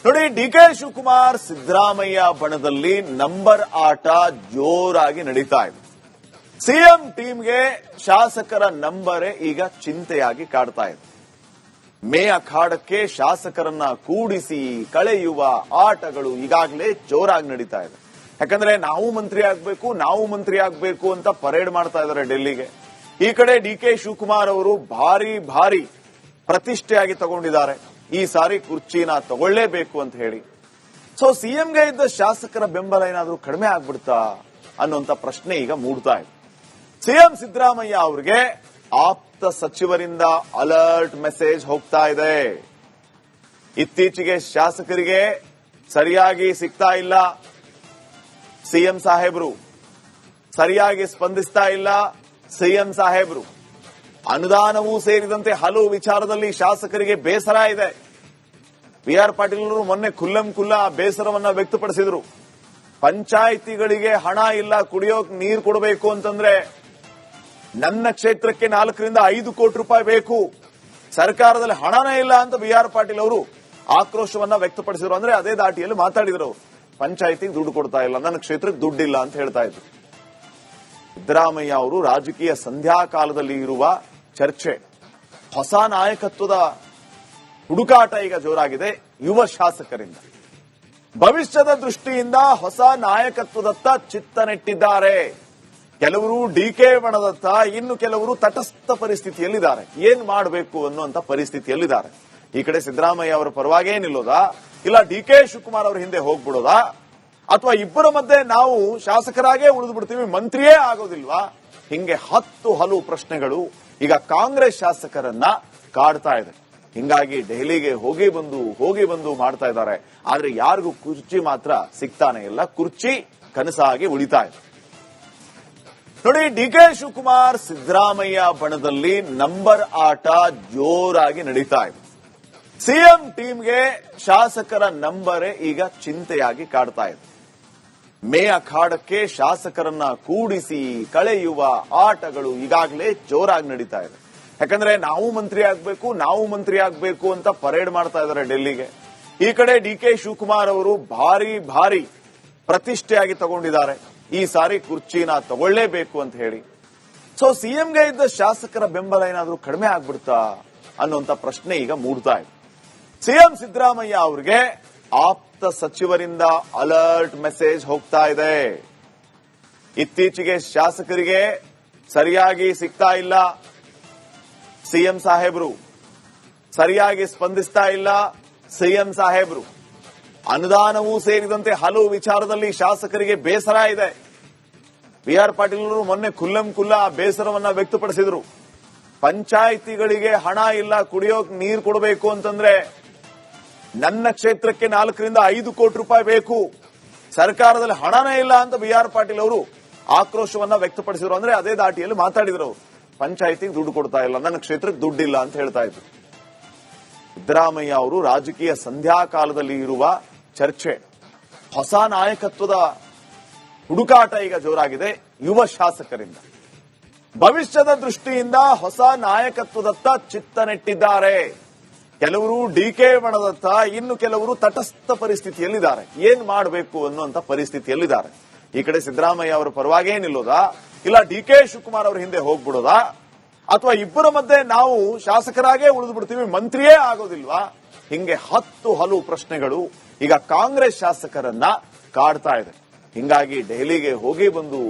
ನೋಡಿ, DK Shivakumar Siddaramaiah ಬಣದಲ್ಲಿ number ಆಟ ಜೋರಾಗಿ ನಡೀತಾ ಇದೆ. ಸಿಎಂ ಟೀಮ್ಗೆ ಶಾಸಕರ ನಂಬರೇ ಈಗ ಚಿಂತೆಯಾಗಿ ಕಾಡ್ತಾ ಇದೆ. ಮೇ ಅಖಾಡಕ್ಕೆ ಶಾಸಕರನ್ನ ಕೂಡಿಸಿ ಕಳೆಯುವ ಆಟಗಳು ಈಗಾಗಲೇ ಜೋರಾಗಿ ನಡೀತಾ ಇದೆ. ಯಾಕಂದ್ರೆ ನಾವು ಮಂತ್ರಿ ಆಗ್ಬೇಕು ಅಂತ ಪರೇಡ್ ಮಾಡ್ತಾ ಇದ್ದಾರೆ ಡೆಲ್ಲಿಗೆ. ಈ ಕಡೆ ಡಿಕೆ ಶಿವಕುಮಾರ್ ಅವರು ಭಾರಿ ಪ್ರತಿಷ್ಠೆಯಾಗಿ ತಗೊಂಡಿದ್ದಾರೆ. ಈ ಸಾರಿ ಕುರ್ಚಿನ ತಗೊಳ್ಳೇಬೇಕು ಅಂತ ಹೇಳಿ. ಸೊ ಸಿಎಂಗೆ ಇದ್ದ ಶಾಸಕರ ಬೆಂಬಲ ಏನಾದ್ರೂ ಕಡಿಮೆ ಆಗ್ಬಿಡ್ತಾ ಅನ್ನುವಂತ ಪ್ರಶ್ನೆ ಈಗ ಮೂಡ್ತಾ ಇದೆ. ಸಿಎಂ ಸಿದ್ದರಾಮಯ್ಯ ಅವರಿಗೆ ಆಪ್ತ ಸಚಿವರಿಂದ ಅಲರ್ಟ್ ಮೆಸೇಜ್ ಹೋಗ್ತಾ ಇದೆ. ಇತ್ತೀಚೆಗೆ ಶಾಸಕರಿಗೆ ಸರಿಯಾಗಿ ಸಿಗ್ತಾ ಇಲ್ಲ ಸಿಎಂ ಸಾಹೇಬ್ರು, ಸರಿಯಾಗಿ ಸ್ಪಂದಿಸ್ತಾ ಇಲ್ಲ ಸಿಎಂ ಸಾಹೇಬ್ರು. ಅನುದಾನವೂ ಸೇರಿದಂತೆ ಹಲವು ವಿಚಾರದಲ್ಲಿ ಶಾಸಕರಿಗೆ ಬೇಸರ ಇದೆ. ಬಿಆರ್ ಪಾಟೀಲ್ ಅವರು ಮೊನ್ನೆ ಖುಲ್ಲಾ ಬೇಸರವನ್ನ ವ್ಯಕ್ತಪಡಿಸಿದ್ರು. ಪಂಚಾಯಿತಿಗಳಿಗೆ ಹಣ ಇಲ್ಲ, ಕುಡಿಯೋಕ್ ನೀರು ಕೊಡಬೇಕು ಅಂತಂದ್ರೆ ನನ್ನ ಕ್ಷೇತ್ರಕ್ಕೆ 4 ರಿಂದ 5 ಕೋಟಿ ರೂಪಾಯಿ ಬೇಕು, ಸರ್ಕಾರದಲ್ಲಿ ಹಣನೇ ಇಲ್ಲ ಅಂತ ಬಿಆರ್ ಪಾಟೀಲ್ ಅವರು ಆಕ್ರೋಶವನ್ನ ವ್ಯಕ್ತಪಡಿಸಿದ್ರು. ಅಂದ್ರೆ ಅದೇ ದಾಟಿಯಲ್ಲಿ ಮಾತಾಡಿದ್ರು. ಪಂಚಾಯಿತಿಗೆ ದುಡ್ಡು ಕೊಡ್ತಾ ಇಲ್ಲ, ನನ್ನ ಕ್ಷೇತ್ರಕ್ಕೆ ದುಡ್ಡಿಲ್ಲ ಅಂತ ಹೇಳ್ತಾ ಇದ್ರು. ಸಿದ್ದರಾಮಯ್ಯ ಅವರು ರಾಜಕೀಯ ಸಂಧ್ಯಾ ಕಾಲದಲ್ಲಿ ಇರುವ ಚರ್ಚೆ, ಹೊಸ ನಾಯಕತ್ವದ ಹುಡುಕಾಟ ಈಗ ಜೋರಾಗಿದೆ ಯುವ ಶಾಸಕರಿಂದ. ಭವಿಷ್ಯದ ದೃಷ್ಟಿಯಿಂದ ಹೊಸ ನಾಯಕತ್ವದತ್ತ ಚಿತ್ತ ನೆಟ್ಟಿದ್ದಾರೆ. ಕೆಲವರು ಡಿಕೆ ಬಣದತ್ತ, ಇನ್ನು ಕೆಲವರು ತಟಸ್ಥ ಪರಿಸ್ಥಿತಿಯಲ್ಲಿದ್ದಾರೆ. ಏನ್ ಮಾಡಬೇಕು ಅನ್ನುವಂತ ಪರಿಸ್ಥಿತಿಯಲ್ಲಿದ್ದಾರೆ. ಈ ಕಡೆ ಸಿದ್ದರಾಮಯ್ಯ ಅವರ ಪರವಾಗಿ ನಿಲ್ಲೋದಾ, ಇಲ್ಲ ಡಿಕೆ ಶಿವಕುಮಾರ್ ಅವರ ಹಿಂದೆ ಹೋಗ್ಬಿಡೋದಾ, ಅಥವಾ ಇಬ್ಬರ ಮಧ್ಯೆ ನಾವು ಶಾಸಕರಾಗೇ ಉಳಿದು ಬಿಡ್ತೀವಿ, ಮಂತ್ರಿಯೇ ಆಗೋದಿಲ್ವಾ? ಹಿಂಗೆ ಹಲವು ಪ್ರಶ್ನೆಗಳು ಈಗ ಕಾಂಗ್ರೆಸ್ ಶಾಸಕರನ್ನ ಕಾಡ್ತಾ ಇದೆ. ಹಿಂಗಾಗಿ ದೆಹಲಿಗೆ ಹೋಗಿ ಬಂದು ಮಾಡ್ತಾ ಇದ್ದಾರೆ. ಆದ್ರೆ ಯಾರಿಗೂ ಕುರ್ಚಿ ಮಾತ್ರ ಸಿಗ್ತಾನೆ ಇಲ್ಲ. ಕುರ್ಚಿ ಕನಸಾಗಿ ಉಳಿತಾ ಇದೆ. ನೋಡಿ, ಡಿಕೆ ಶಿವಕುಮಾರ್ ಸಿದ್ದರಾಮಯ್ಯ ಬಣದಲ್ಲಿ ನಂಬರ್ ಆಟ ಜೋರಾಗಿ ನಡೀತಾ ಇದೆ. ಸಿಎಂ ಟೀಮ್ಗೆ ಶಾಸಕರ ನಂಬರೇ ಈಗ ಚಿಂತೆಯಾಗಿ ಕಾಡ್ತಾ ಇದೆ. ಮೇ ಅಖಾಡಕ್ಕೆ ಶಾಸಕರನ್ನ ಕೂಡಿಸಿ ಕಳೆಯುವ ಆಟಗಳು ಈಗಾಗಲೇ ಜೋರಾಗಿ ನಡೀತಾ ಇದೆ. ಯಾಕಂದ್ರೆ ನಾವು ಮಂತ್ರಿ ಆಗ್ಬೇಕು ಅಂತ ಪರೇಡ್ ಮಾಡ್ತಾ ಇದ್ದಾರೆ ಡೆಲ್ಲಿಗೆ. ಈ ಕಡೆ ಡಿಕೆ ಶಿವಕುಮಾರ್ ಅವರು ಭಾರಿ ಪ್ರತಿಷ್ಠೆಯಾಗಿ ತಗೊಂಡಿದ್ದಾರೆ. ಈ ಸಾರಿ ಕುರ್ಚಿನ ತಗೊಳ್ಳೇಬೇಕು ಅಂತ ಹೇಳಿ. ಸೊ ಸಿಎಂಗೆ ಇದ್ದ ಶಾಸಕರ ಬೆಂಬಲ ಏನಾದ್ರೂ ಕಡಿಮೆ ಆಗ್ಬಿಡ್ತಾ ಅನ್ನುವಂತ ಪ್ರಶ್ನೆ ಈಗ ಮೂಡ್ತಾ ಇದೆ. ಸಿಎಂ ಸಿದ್ದರಾಮಯ್ಯ ಅವರಿಗೆ ಆಪ್ತ ಸಚಿವರಿಂದ ಅಲರ್ಟ್ ಮೆಸೇಜ್ ಹೋಗ್ತಾ ಇದೆ. ಇತ್ತೀಚೆಗೆ ಶಾಸಕರಿಗೆ ಸರಿಯಾಗಿ ಸಿಗ್ತಾ ಇಲ್ಲ ಸಿಎಂ ಸಾಹೇಬ್ರು, ಸರಿಯಾಗಿ ಸ್ಪಂದಿಸ್ತಾ ಇಲ್ಲ ಸಿಎಂ ಸಾಹೇಬ್ರು. ಅನುದಾನವೂ ಸೇರಿದಂತೆ ಹಲವು ವಿಚಾರದಲ್ಲಿ ಶಾಸಕರಿಗೆ ಬೇಸರ ಇದೆ. ಬಿಆರ್ ಪಾಟೀಲ್ ಅವರು ಮೊನ್ನೆ ಖುಲ್ಲಾ ಬೇಸರವನ್ನ ವ್ಯಕ್ತಪಡಿಸಿದ್ರು. ಪಂಚಾಯಿತಿಗಳಿಗೆ ಹಣ ಇಲ್ಲ, ಕುಡಿಯೋಕ್ ನೀರು ಕೊಡಬೇಕು ಅಂತಂದ್ರೆ ನನ್ನ ಕ್ಷೇತ್ರಕ್ಕೆ 4 ರಿಂದ 5 ಕೋಟಿ ರೂಪಾಯಿ ಬೇಕು, ಸರ್ಕಾರದಲ್ಲಿ ಹಣನೇ ಇಲ್ಲ ಅಂತ ಬಿಆರ್ ಪಾಟೀಲ್ ಅವರು ಆಕ್ರೋಶವನ್ನ ವ್ಯಕ್ತಪಡಿಸಿದ್ರು. ಅಂದ್ರೆ ಅದೇ ದಾಟಿಯಲ್ಲಿ ಮಾತಾಡಿದ್ರು. ಪಂಚಾಯಿತಿಗೆ ದುಡ್ಡು ಕೊಡ್ತಾ ಇಲ್ಲ, ನನ್ನ ಕ್ಷೇತ್ರಕ್ಕೆ ದುಡ್ಡಿಲ್ಲ ಅಂತ ಹೇಳ್ತಾ ಇದ್ರು. ಸಿದ್ದರಾಮಯ್ಯ ಅವರು ರಾಜಕೀಯ ಸಂಧ್ಯಾ ಕಾಲದಲ್ಲಿ ಇರುವ ಚರ್ಚೆ, ಹೊಸ ನಾಯಕತ್ವದ ಹುಡುಕಾಟ ಈಗ ಜೋರಾಗಿದೆ ಯುವ ಶಾಸಕರಿಂದ. ಭವಿಷ್ಯದ ದೃಷ್ಟಿಯಿಂದ ಹೊಸ ನಾಯಕತ್ವದತ್ತ ಚಿತ್ತ ನೆಟ್ಟಿದ್ದಾರೆ. ಕೆಲವರು ಡಿಕೆ ಬಣದತ್ತ, ಇನ್ನು ಕೆಲವರು ತಟಸ್ಥ ಪರಿಸ್ಥಿತಿಯಲ್ಲಿದ್ದಾರೆ. ಏನ್ ಮಾಡಬೇಕು ಅನ್ನುವಂತ ಪರಿಸ್ಥಿತಿಯಲ್ಲಿದ್ದಾರೆ. ಈ ಕಡೆ ಸಿದ್ದರಾಮಯ್ಯ ಅವರ ಪರವಾಗಿ ನಿಲ್ಲೋದಾ, ಇಲ್ಲ ಡಿಕೆ ಶಿವಕುಮಾರ್ ಅವರ ಹಿಂದೆ ಹೋಗ್ಬಿಡೋದಾ, ಅಥವಾ ಇಬ್ಬರ ಮಧ್ಯೆ ನಾವು ಶಾಸಕರಾಗೇ ಉಳಿದು ಬಿಡ್ತೀವಿ, ಮಂತ್ರಿಯೇ ಆಗೋದಿಲ್ವಾ? ಹಿಂಗೆ ಹಲವು ಪ್ರಶ್ನೆಗಳು ಈಗ ಕಾಂಗ್ರೆಸ್ ಶಾಸಕರನ್ನ ಕಾಡ್ತಾ ಇದೆ. ಹಿಂಗಾಗಿ ದೆಹಲಿಗೆ ಹೋಗಿ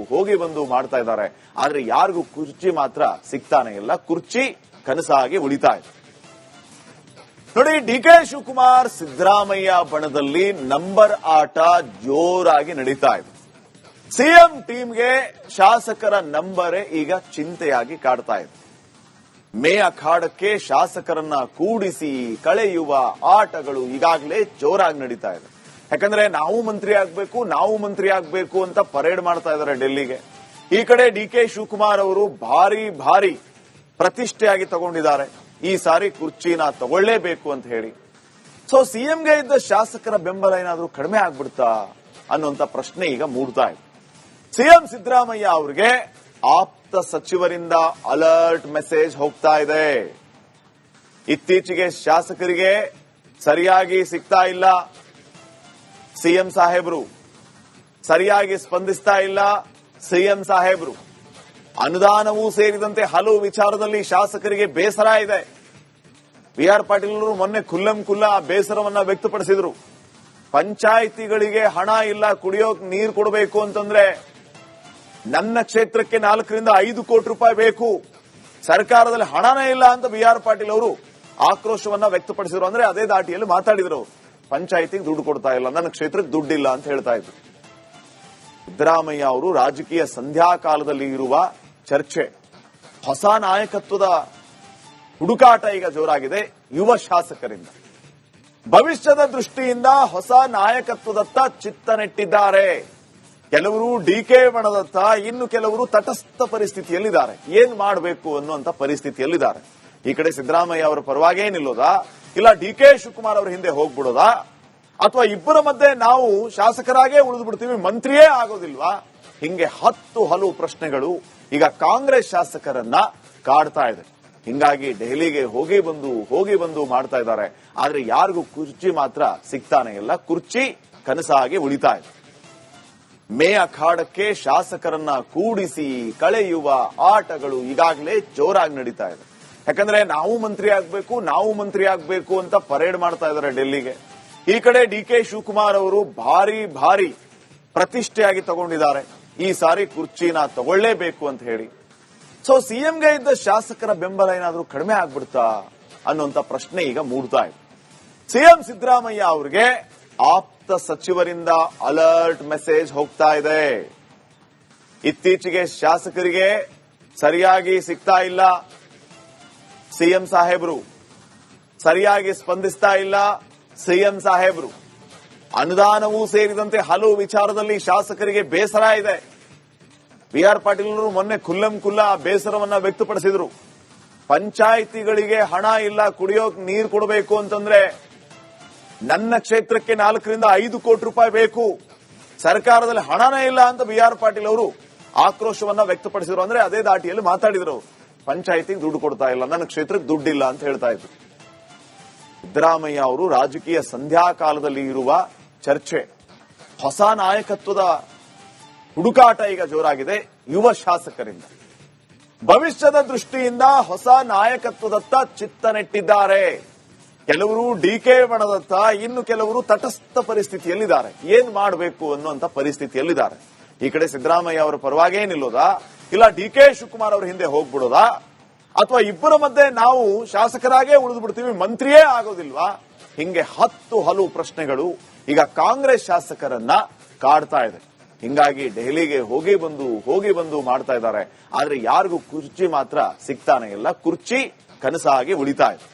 ಬಂದು ಮಾಡ್ತಾ ಇದ್ದಾರೆ. ಆದ್ರೆ ಯಾರಿಗೂ ಕುರ್ಚಿ ಮಾತ್ರ ಸಿಗ್ತಾನೆ ಇಲ್ಲ. ಕುರ್ಚಿ ಕನಸಾಗಿ ಉಳಿತಾ ಇದೆ. ನೋಡಿ, ಡಿಕೆ ಶಿವಕುಮಾರ್ ಸಿದ್ದರಾಮಯ್ಯ ಬಣದಲ್ಲಿ ನಂಬರ್ ಆಟ ಜೋರಾಗಿ ನಡೀತಾ ಇದೆ. ಸಿಎಂ ಟೀಮ್ಗೆ ಶಾಸಕರ ನಂಬರೇ ಈಗ ಚಿಂತೆಯಾಗಿ ಕಾಡ್ತಾ ಇದೆ. ಮೇ ಅಖಾಡಕ್ಕೆ ಶಾಸಕರನ್ನ ಕೂಡಿಸಿ ಕಳೆಯುವ ಆಟಗಳು ಈಗಾಗಲೇ ಜೋರಾಗಿ ನಡೀತಾ ಇದೆ. ಯಾಕಂದ್ರೆ ನಾವು ಮಂತ್ರಿ ಆಗ್ಬೇಕು ಅಂತ ಪರೇಡ್ ಮಾಡ್ತಾ ಇದ್ದಾರೆ ಡೆಲ್ಲಿಗೆ. ಈ ಕಡೆ ಡಿಕೆ ಶಿವಕುಮಾರ್ ಅವರು ಭಾರಿ ಪ್ರತಿಷ್ಠೆಯಾಗಿ ತಗೊಂಡಿದ್ದಾರೆ. ಈ ಸಾರಿ ಕುರ್ಚಿನ ತಗೊಳ್ಳೇಬೇಕು ಅಂತ ಹೇಳಿ. ಸೊ ಸಿಎಂಗೆ ಇದ್ದ ಶಾಸಕರ ಬೆಂಬಲ ಏನಾದ್ರೂ ಕಡಿಮೆ ಆಗ್ಬಿಡ್ತಾ ಅನ್ನುವಂತ ಪ್ರಶ್ನೆ ಈಗ ಮೂಡ್ತಾ ಇದೆ. ಸಿಎಂ ಸಿದ್ದರಾಮಯ್ಯ ಅವರಿಗೆ ಆಪ್ತ ಸಚಿವರಿಂದ ಅಲರ್ಟ್ ಮೆಸೇಜ್ ಹೋಗ್ತಾ ಇದೆ. ಇತ್ತೀಚೆಗೆ ಶಾಸಕರಿಗೆ ಸರಿಯಾಗಿ ಸಿಗ್ತಾ ಇಲ್ಲ ಸಿಎಂ ಸಾಹೇಬ್ರು ಸರಿಯಾಗಿ ಸ್ಪಂದಿಸ್ತಾ ಇಲ್ಲ. ಸಿಎಂ ಸಾಹೇಬ್ರು ಅನುದಾನವೂ ಸೇರಿದಂತೆ ಹಲವು ವಿಚಾರದಲ್ಲಿ ಶಾಸಕರಿಗೆ ಬೇಸರ ಇದೆ. ಬಿಆರ್ ಪಾಟೀಲ್ ಅವರು ಮೊನ್ನೆ ಖುಲ್ಲಂ ಖುಲ್ಲಾ ಬೇಸರವನ್ನ ವ್ಯಕ್ತಪಡಿಸಿದ್ರು. ಪಂಚಾಯಿತಿಗಳಿಗೆ ಹಣ ಇಲ್ಲ, ಕುಡಿಯೋಕ್ ನೀರು ಕೊಡಬೇಕು ಅಂತಂದ್ರೆ ನನ್ನ ಕ್ಷೇತ್ರಕ್ಕೆ 4 ರಿಂದ 5 ಕೋಟಿ ರೂಪಾಯಿ ಬೇಕು, ಸರ್ಕಾರದಲ್ಲಿ ಹಣನೇ ಇಲ್ಲ ಅಂತ ಬಿಆರ್ ಪಾಟೀಲ್ ಅವರು ಆಕ್ರೋಶವನ್ನ ವ್ಯಕ್ತಪಡಿಸಿದ್ರು. ಅಂದ್ರೆ ಅದೇ ದಾಟಿಯಲ್ಲಿ ಮಾತಾಡಿದ್ರು. ಪಂಚಾಯಿತಿಗೆ ದುಡ್ಡು ಕೊಡ್ತಾ ಇಲ್ಲ, ನನ್ನ ಕ್ಷೇತ್ರಕ್ಕೆ ದುಡ್ಡಿಲ್ಲ ಅಂತ ಹೇಳ್ತಾ ಇದ್ರು. ಸಿದ್ದರಾಮಯ್ಯ ಅವರು ರಾಜಕೀಯ ಸಂಧ್ಯಾ ಕಾಲದಲ್ಲಿ ಇರುವ ಚರ್ಚೆ, ಹೊಸ ನಾಯಕತ್ವದ ಹುಡುಕಾಟ ಈಗ ಜೋರಾಗಿದೆ ಯುವ ಶಾಸಕರಿಂದ. ಭವಿಷ್ಯದ ದೃಷ್ಟಿಯಿಂದ ಹೊಸ ನಾಯಕತ್ವದತ್ತ ಚಿತ್ತ ನೆಟ್ಟಿದ್ದಾರೆ. ಕೆಲವರು ಡಿಕೆ ಬಣದತ್ತ, ಇನ್ನು ಕೆಲವರು ತಟಸ್ಥ ಪರಿಸ್ಥಿತಿಯಲ್ಲಿದ್ದಾರೆ. ಏನ್ ಮಾಡಬೇಕು ಅನ್ನುವಂತ ಪರಿಸ್ಥಿತಿಯಲ್ಲಿದ್ದಾರೆ. ಈ ಕಡೆ ಸಿದ್ದರಾಮಯ್ಯ ಅವರ ಪರವಾಗಿ ನಿಲ್ಲೋದಾ, ಇಲ್ಲ ಡಿಕೆ ಶಿವಕುಮಾರ್ ಅವರ ಹಿಂದೆ ಹೋಗ್ಬಿಡೋದಾ, ಅಥವಾ ಇಬ್ಬರ ಮಧ್ಯೆ ನಾವು ಶಾಸಕರಾಗೇ ಉಳಿದು ಬಿಡ್ತೀವಿ, ಮಂತ್ರಿಯೇ ಆಗೋದಿಲ್ವಾ? ಹಿಂಗೆ ಹಲವು ಪ್ರಶ್ನೆಗಳು ಈಗ ಕಾಂಗ್ರೆಸ್ ಶಾಸಕರನ್ನ ಕಾಡ್ತಾ ಇದೆ. ಹಿಂಗಾಗಿ ದೆಹಲಿಗೆ ಹೋಗಿ ಬಂದು ಮಾಡ್ತಾ ಇದ್ದಾರೆ. ಆದ್ರೆ ಯಾರಿಗೂ ಕುರ್ಚಿ ಮಾತ್ರ ಸಿಗ್ತಾನೆ ಇಲ್ಲ. ಕುರ್ಚಿ ಕನಸಾಗಿ ಉಳಿತಾ ಇದೆ. ಮೇ ಅಖಾಡಕ್ಕೆ ಶಾಸಕರನ್ನ ಕೂಡಿಸಿ ಕಳೆಯುವ ಆಟಗಳು ಈಗಾಗಲೇ ಜೋರಾಗಿ ನಡೀತಾ ಇದೆ. ಯಾಕಂದ್ರೆ ನಾವು ಮಂತ್ರಿ ಆಗ್ಬೇಕು ಅಂತ ಪರೇಡ್ ಮಾಡ್ತಾ ಇದ್ದಾರೆ ಡೆಲ್ಲಿಗೆ. ಈ ಕಡೆ ಡಿಕೆ ಶಿವಕುಮಾರ್ ಅವರು ಭಾರಿ ಪ್ರತಿಷ್ಠೆಯಾಗಿ ತಗೊಂಡಿದ್ದಾರೆ. ಈ ಸಾರಿ ಕುರ್ಚಿನ ತಗೊಳ್ಳೇಬೇಕು ಅಂತ ಹೇಳಿ. ಸೊ ಸಿಎಂಗೆ ಇದ್ದ ಶಾಸಕರ ಬೆಂಬಲ ಏನಾದ್ರೂ ಕಡಿಮೆ ಆಗ್ಬಿಡ್ತಾ ಅನ್ನುವಂತ ಪ್ರಶ್ನೆ ಈಗ ಮೂಡ್ತಾ ಇದೆ. ಸಿಎಂ ಸಿದ್ದರಾಮಯ್ಯ ಅವರಿಗೆ ಆಪ್ತ ಸಚಿವರಿಂದ ಅಲರ್ಟ್ ಮೆಸೇಜ್ ಹೋಗ್ತಾ ಇದೆ. ಇತ್ತೀಚೆಗೆ ಶಾಸಕರಿಗೆ ಸರಿಯಾಗಿ ಸಿಗ್ತಾ ಇಲ್ಲ. ಸಿಎಂ ಸಾಹೇಬ್ರು ಸರಿಯಾಗಿ ಸ್ಪಂದಿಸ್ತಾ ಇಲ್ಲ. ಸಿಎಂ ಸಾಹೇಬ್ರು ಅನುದಾನವೂ ಸೇರಿದಂತೆ ಹಲವು ವಿಚಾರದಲ್ಲಿ ಶಾಸಕರಿಗೆ ಬೇಸರ ಇದೆ. ಬಿಆರ್ ಪಾಟೀಲ್ ಅವರು ಮೊನ್ನೆ ಖುಲ್ಲಂ ಖುಲ್ಲಾ ಬೇಸರವನ್ನ ವ್ಯಕ್ತಪಡಿಸಿದ್ರು. ಪಂಚಾಯಿತಿಗಳಿಗೆ ಹಣ ಇಲ್ಲ, ಕುಡಿಯೋಕ್ ನೀರು ಕೊಡಬೇಕು ಅಂತಂದ್ರೆ ನನ್ನ ಕ್ಷೇತ್ರಕ್ಕೆ 4 ರಿಂದ 5 ಕೋಟಿ ರೂಪಾಯಿ ಬೇಕು, ಸರ್ಕಾರದಲ್ಲಿ ಹಣನೇ ಇಲ್ಲ ಅಂತ ಬಿಆರ್ ಪಾಟೀಲ್ ಅವರು ಆಕ್ರೋಶವನ್ನ ವ್ಯಕ್ತಪಡಿಸಿದ್ರು. ಅಂದ್ರೆ ಅದೇ ದಾಟಿಯಲ್ಲಿ ಮಾತಾಡಿದ್ರು. ಪಂಚಾಯಿತಿಗೆ ದುಡ್ಡು ಕೊಡ್ತಾ ಇಲ್ಲ, ನನ್ನ ಕ್ಷೇತ್ರಕ್ಕೆ ದುಡ್ಡಿಲ್ಲ ಅಂತ ಹೇಳ್ತಾ ಇದ್ರು. ಸಿದ್ದರಾಮಯ್ಯ ಅವರು ರಾಜಕೀಯ ಸಂಧ್ಯಾ ಕಾಲದಲ್ಲಿ ಇರುವ ಚರ್ಚೆ, ಹೊಸ ನಾಯಕತ್ವದ ಹುಡುಕಾಟ ಈಗ ಜೋರಾಗಿದೆ ಯುವ ಶಾಸಕರಿಂದ. ಭವಿಷ್ಯದ ದೃಷ್ಟಿಯಿಂದ ಹೊಸ ನಾಯಕತ್ವದತ್ತ ಚಿತ್ತ ನೆಟ್ಟಿದ್ದಾರೆ. ಕೆಲವರು ಡಿಕೆ ಬಣದತ್ತ, ಇನ್ನು ಕೆಲವರು ತಟಸ್ಥ ಪರಿಸ್ಥಿತಿಯಲ್ಲಿದ್ದಾರೆ. ಏನ್ ಮಾಡಬೇಕು ಅನ್ನುವಂತ ಪರಿಸ್ಥಿತಿಯಲ್ಲಿದ್ದಾರೆ. ಈ ಕಡೆ ಸಿದ್ದರಾಮಯ್ಯ ಅವರ ಪರವಾಗಿ ನಿಲ್ಲೋದಾ, ಇಲ್ಲ ಡಿಕೆ ಶಿವಕುಮಾರ್ ಅವರ ಹಿಂದೆ ಹೋಗ್ಬಿಡೋದಾ, ಅಥವಾ ಇಬ್ಬರ ಮಧ್ಯೆ ನಾವು ಶಾಸಕರಾಗೇ ಉಳಿದು ಬಿಡ್ತೀವಿ, ಮಂತ್ರಿಯೇ ಆಗೋದಿಲ್ವಾ? ಹಿಂಗೆ ಹಲವು ಪ್ರಶ್ನೆಗಳು ಈಗ ಕಾಂಗ್ರೆಸ್ ಶಾಸಕರನ್ನ ಕಾಡ್ತಾ ಇದೆ. ಹಿಂಗಾಗಿ ದೆಹಲಿಗೆ ಹೋಗಿ ಬಂದು ಮಾಡ್ತಾ ಇದ್ದಾರೆ. ಆದ್ರೆ ಯಾರಿಗೂ ಕುರ್ಚಿ ಮಾತ್ರ ಸಿಗ್ತಾನೆ ಇಲ್ಲ. ಕುರ್ಚಿ ಕನಸಾಗಿ ಉಳಿತಾ ಇದೆ.